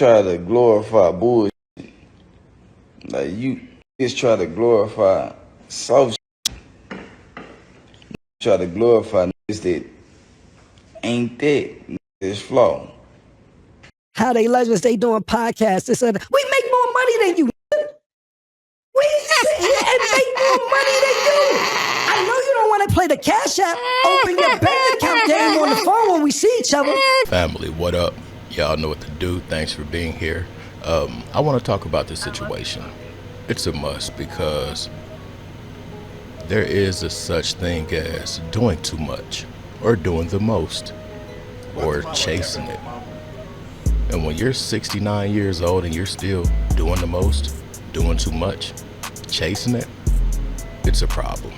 try to glorify bullshit. Like you just try to glorify soft shit. Try to glorify niggas that ain't that. It's flawed. How they legends, they doing podcasts. They said, we make more money than you. We sit here and make more money than you. I know you don't want to play the Cash App, open your bank account game on the phone when we see each other. Family, what up? Y'all know what to do. Thanks for being here. I want to talk about this situation. It's a must because there is a such thing as doing too much or doing the most or chasing it. And when you're 69 years old and you're still doing the most, doing too much, chasing it, it's a problem.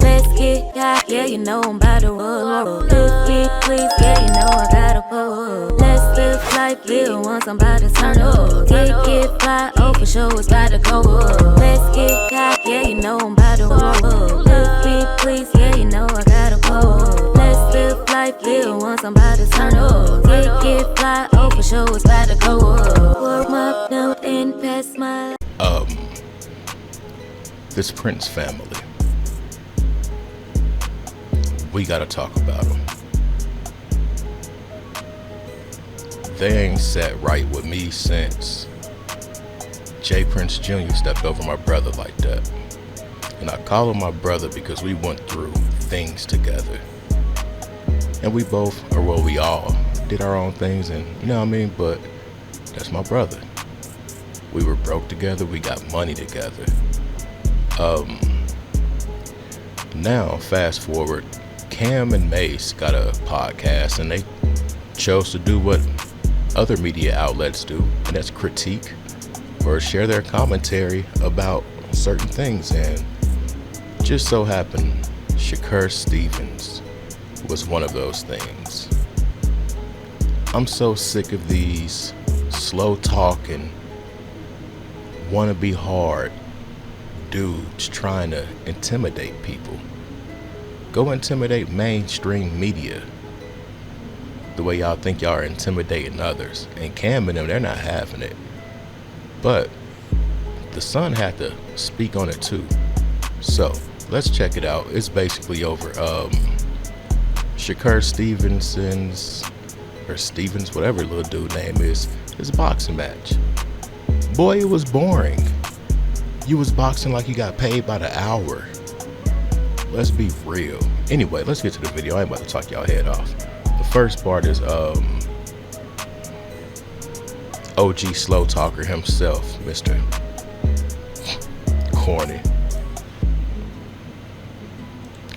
Let's get got, yeah, you know I'm about to roll. Let's get please, yeah, you know I gotta pull. Let's live life, live once I'm about to turn up. Get fly, oh for sure it's about to go up. Let's get got, yeah, you know I'm about to roll. Let's get please, yeah, you know I gotta pull. Let's live life, live once I'm about to turn up. Get fly, oh for sure it's about to go up. Warm up, now and pass my. This Prince family. We gotta talk about them. They ain't sat right with me since J. Prince Jr. stepped over my brother like that. And I call him my brother because we went through things together. And we both, or well, we all did our own things, and you know what I mean? But that's my brother. We were broke together, we got money together. Now, fast forward, Cam and Mase got a podcast and they chose to do what other media outlets do, and that's critique or share their commentary about certain things. And just so happened, Shakur Stevenson was one of those things. I'm so sick of these slow talking, wanna be hard dudes trying to intimidate people. Go intimidate mainstream media the way y'all think y'all are intimidating others. And Cam and them, they're not having it. But the Sun had to speak on it too. So let's check it out. It's basically over Shakur Stevenson's, or Stevens, whatever little dude name is, his boxing match. Boy, it was boring. You was boxing like you got paid by the hour. Let's be real. Anyway, let's get to the video. I ain't about to talk y'all head off. The first part is OG slow talker himself, Mr. Corny.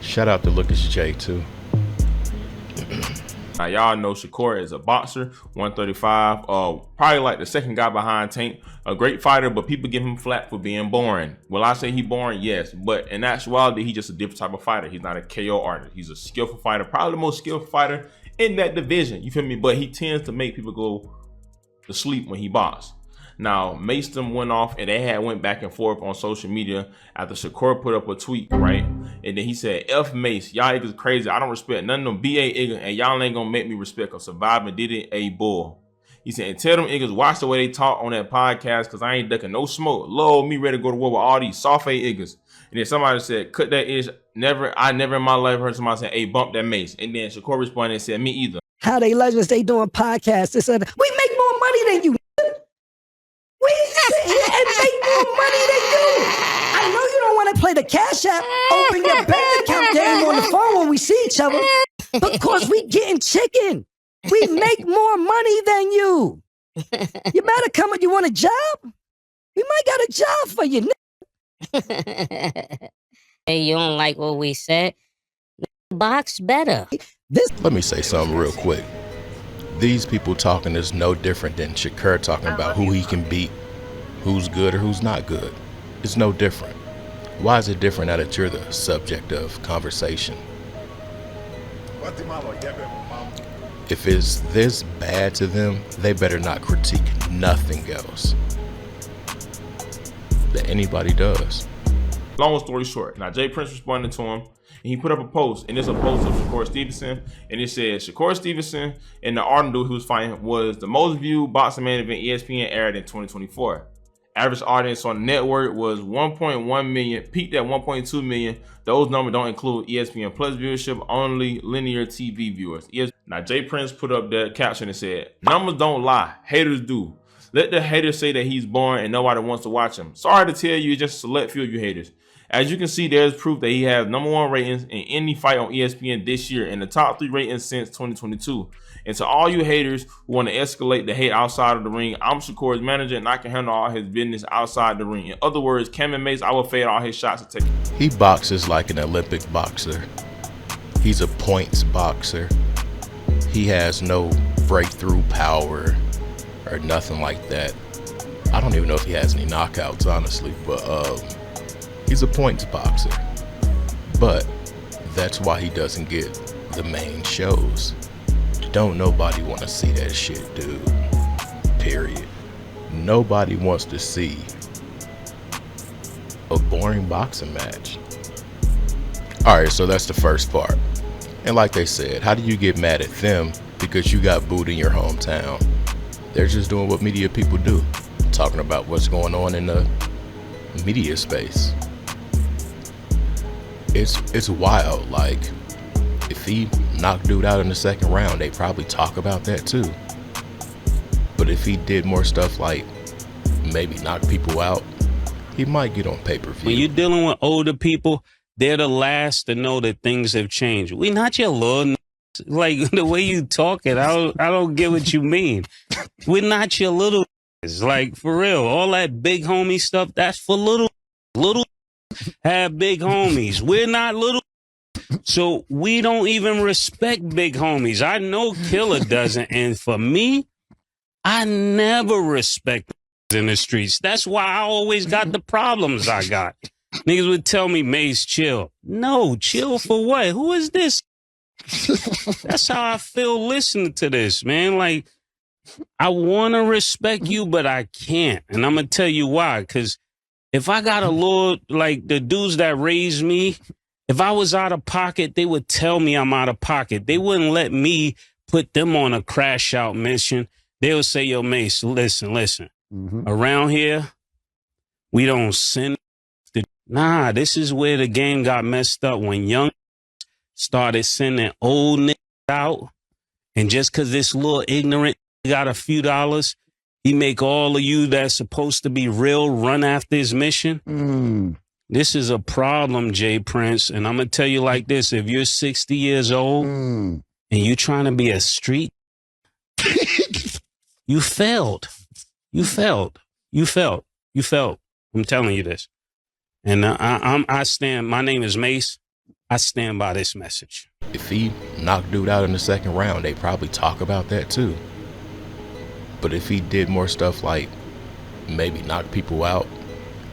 Shout out to Lucas J too. Now, y'all know Shakur is a boxer, 135, probably like the second guy behind Tank. A great fighter, but people give him flack for being boring. Will I say he boring? Yes, but in actuality, he's just a different type of fighter. He's not a KO artist. He's a skillful fighter, probably the most skillful fighter in that division. You feel me? But he tends to make people go to sleep when he boxes. Now, Mase went off and they had went back and forth on social media after Shakur put up a tweet, right? And then he said, F Mase, y'all niggas crazy. I don't respect none of them BA niggas, and y'all ain't gonna make me respect a surviving did it a bull. He said, and tell them niggas watch the way they talk on that podcast, cause I ain't ducking no smoke. Lord, me ready to go to war with all these soft niggas. And then somebody said, cut that ish. I never in my life heard somebody say, hey, bump that Mase. And then Shakur responded and said, me either. How they legends, they doing podcasts. They said, we make more money than you. We sit here and make more money than you. I know you don't want to play the Cash App, open your bank account game on the phone when we see each other, because we getting chicken. We make more money than you. You better come and you want a job? We might got a job for you. Hey, you don't like what we said? Box better. Let me say something real quick. These people talking is no different than Shakur talking about who he can beat, who's good or who's not good. It's no different. Why is it different now that you're the subject of conversation? If it's this bad to them, they better not critique nothing else. that anybody does. Long story short, now Jay Prince responded to him, and he put up a post, and it's a post of Shakur Stevenson, and it said Shakur Stevenson and the Arnold who was fighting was the most viewed boxing main event ESPN aired in 2024. Average audience on the network was 1.1 million, peaked at 1.2 million. Those numbers don't include ESPN Plus viewership, only linear TV viewers. Now Jay Prince put up that caption and said, "Numbers don't lie, haters do. Let the haters say that he's boring and nobody wants to watch him. Sorry to tell you, it's just a select few of you haters. As you can see, there's proof that he has #1 ratings in any fight on ESPN this year and the top 3 ratings since 2022. And to all you haters who want to escalate the hate outside of the ring, I'm Shakur's manager and I can handle all his business outside the ring. In other words, Cam and Mase, I will fade all his shots and take it." He boxes like an Olympic boxer. He's a points boxer. He has no breakthrough power or nothing like that. I don't even know if he has any knockouts, honestly, but he's a points boxer. But that's why he doesn't get the main shows. Don't nobody want to see that shit, dude. Period. Nobody wants to see a boring boxing match. Alright, so that's the first part. And like they said, how do you get mad at them because you got booed in your hometown? They're just doing what media people do, talking about what's going on in the media space. It's wild. Like, if he knocked dude out in the second round, they probably talk about that too. But if he did more stuff like maybe knock people out, he might get on pay-per-view. When you're dealing with older people, they're the last to know that things have changed. We not your little like the way you talking. I don't get what you mean. We're not your little like, for real. All that big homie stuff, that's for little have big homies. We're not little. So we don't even respect big homies. I know Killer doesn't. And for me, I never respect in the streets. That's why I always got the problems I got. Niggas would tell me, Mase, chill. No, chill for what? Who is this? That's how I feel listening to this, man. Like, I want to respect you, but I can't. And I'm going to tell you why. Because if I got a little, like the dudes that raised me, if I was out of pocket, they would tell me I'm out of pocket. They wouldn't let me put them on a crash out mission. They would say, yo, Mase, listen. Around here, we don't send. Nah, this is where the game got messed up when young started sending old niggas out. And just because this little ignorant got a few dollars, he make all of you that's supposed to be real run after his mission. This is a problem, Jay Prince. And I'm going to tell you like this. If you're 60 years old and you're trying to be a street, you failed. You failed. I'm telling you this. And I stand, my name is Mase. I stand by this message. If he knocked dude out in the second round, they probably talk about that too. But if he did more stuff like maybe knock people out,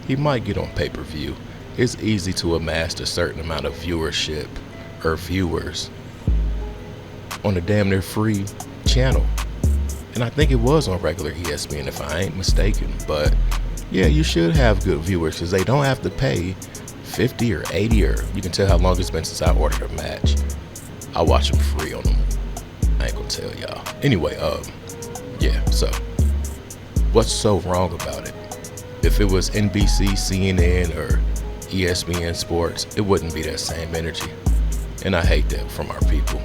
he might get on pay-per-view. It's easy to amass a certain amount of viewership or viewers on a damn near free channel. And I think it was on regular ESPN if I ain't mistaken. But yeah, you should have good viewers because they don't have to pay 50 or 80 or you can tell how long it's been since I ordered a match. I watch them free on them. I ain't gonna tell y'all. Anyway, yeah, so what's so wrong about it? If it was NBC, CNN, or ESPN Sports, it wouldn't be that same energy. And I hate that from our people.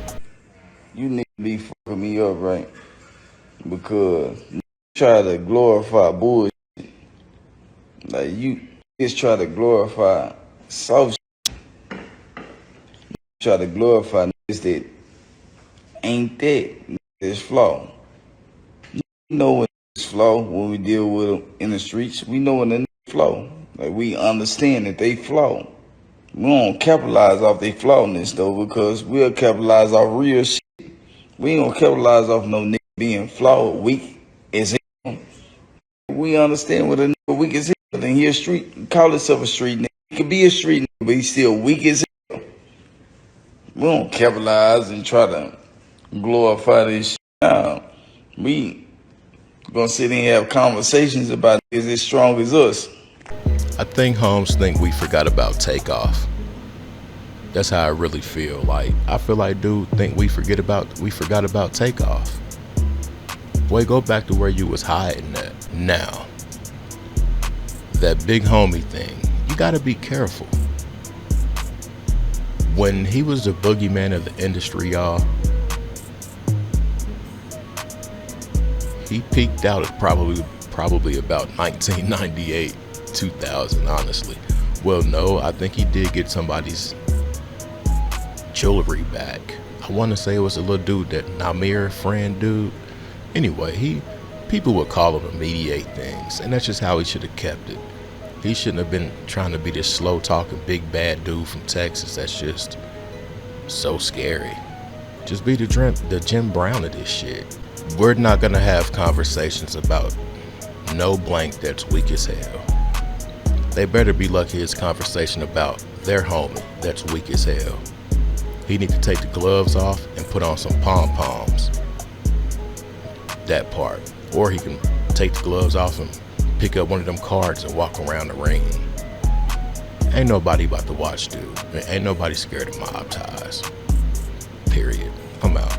You need to be fucking me up, right? Because you try to glorify bullshit. Like, you just try to glorify soft shit. You try to glorify niggas that ain't that. It's flawed. You know when it's flawed, when we deal with them in the streets, we know when they're flawed. Like, we understand that they flawed. We don't capitalize off their flawedness, though, because we'll capitalize off real shit. We ain't gonna capitalize off no nigga being flawed, weak as hell. We understand what a nigga weak as hell. Then he a street, call himself a street nigga. He could be a street nigga, but he's still weak as hell. We don't capitalize and try to glorify this shit. Nah, we gonna sit and have conversations about niggas as strong as us. I think Holmes think we forgot about Takeoff. That's how I really feel. Like, I feel like dude think we forgot about Takeoff. Boy, go back to where you was hiding at. Now, that big homie thing, you gotta be careful. When he was the boogeyman of the industry, y'all, he peaked out at probably about 1998, 2000, honestly. Well, no, I think he did get somebody's jewelry back. I want to say it was a little dude, that Namir friend dude. Anyway, people would call him to mediate things, and that's just how he should have kept it. He shouldn't have been trying to be this slow talking big bad dude from Texas. That's just so scary. Just be the Jim Brown of this shit. We're not gonna have conversations about no blank that's weak as hell. They better be lucky it's conversation about their homie that's weak as hell. He need to take the gloves off and put on some pom-poms. That part. Or he can take the gloves off and pick up one of them cards and walk around the ring. Ain't nobody about to watch dude. Ain't nobody scared of mob ties. Period. I'm out.